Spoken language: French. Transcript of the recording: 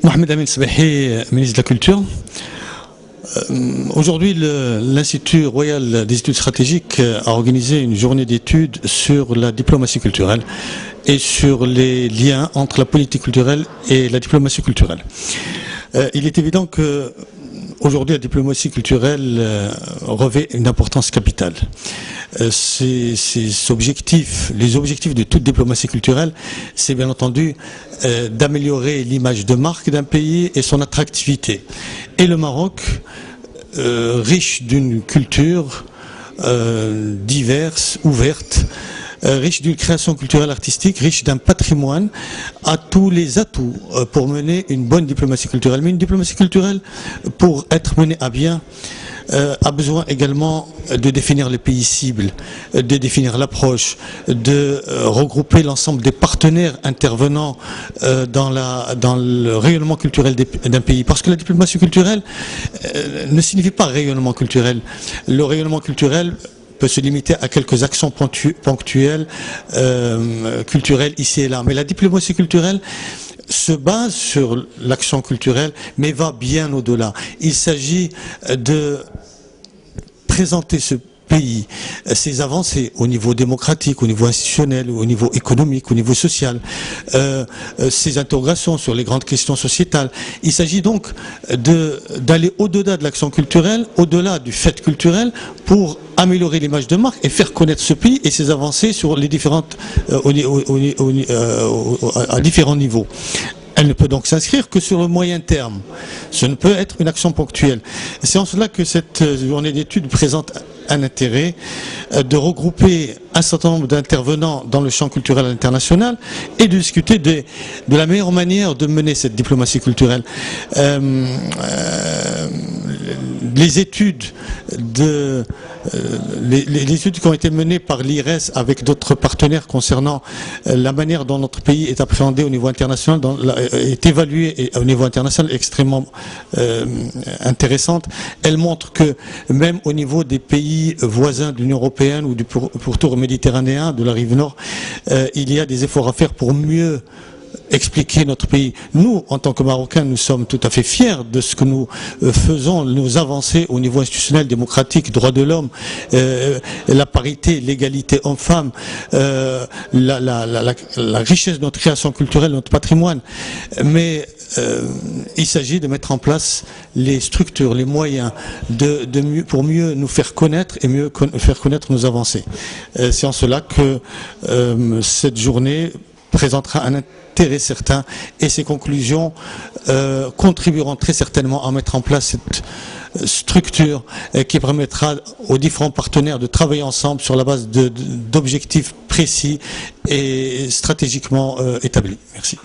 Mohamed Amin Sbehi, ministre de la Culture. Aujourd'hui, l'Institut royal des études stratégiques a organisé une journée d'études sur la diplomatie culturelle et sur les liens entre la politique culturelle et la diplomatie culturelle. Il est évident que aujourd'hui, la diplomatie culturelle revêt une importance capitale. Les objectifs de toute diplomatie culturelle, c'est bien entendu d'améliorer l'image de marque d'un pays et son attractivité. Et le Maroc, riche d'une culture diverse, ouverte, riche d'une création culturelle artistique, riche d'un patrimoine, a tous les atouts pour mener une bonne diplomatie culturelle. Mais une diplomatie culturelle, pour être menée à bien, a besoin également de définir les pays cibles, de définir l'approche, de regrouper l'ensemble des partenaires intervenants dans le rayonnement culturel d'un pays. Parce que la diplomatie culturelle ne signifie pas rayonnement culturel. Le rayonnement culturel peut se limiter à quelques actions ponctuelles, culturelles ici et là. Mais la diplomatie culturelle se base sur l'action culturelle, mais va bien au-delà. Il s'agit de présenter ce pays, ses avancées au niveau démocratique, au niveau institutionnel, au niveau économique, au niveau social, ses interrogations sur les grandes questions sociétales. Il s'agit donc d'aller au-delà de l'action culturelle, au-delà du fait culturel, pour améliorer l'image de marque et faire connaître ce pays et ses avancées sur les différentes, à différents niveaux. Elle ne peut donc s'inscrire que sur le moyen terme. Ce ne peut être une action ponctuelle. C'est en cela que cette journée d'études présente un intérêt de regrouper un certain nombre d'intervenants dans le champ culturel international et de discuter de la meilleure manière de mener cette diplomatie culturelle. Les études qui ont été menées par l'IRES avec d'autres partenaires concernant la manière dont notre pays est appréhendé au niveau international, est évaluée au niveau international extrêmement intéressante. Elles montrent que même au niveau des pays voisins de l'Union européenne ou du pourtour méditerranéen, de la rive nord, il y a des efforts à faire pour mieux expliquer notre pays. Nous, en tant que Marocains, nous sommes tout à fait fiers de ce que nous faisons, nos avancées au niveau institutionnel, démocratique, droits de l'homme, la parité, l'égalité homme-femme, la richesse de notre création culturelle, notre patrimoine. Mais il s'agit de mettre en place les structures, les moyens pour mieux nous faire connaître et mieux faire connaître nos avancées. C'est en cela que cette journée présentera un intérêt certain et ces conclusions contribueront très certainement à mettre en place cette structure qui permettra aux différents partenaires de travailler ensemble sur la base d'objectifs précis et stratégiquement établis. Merci.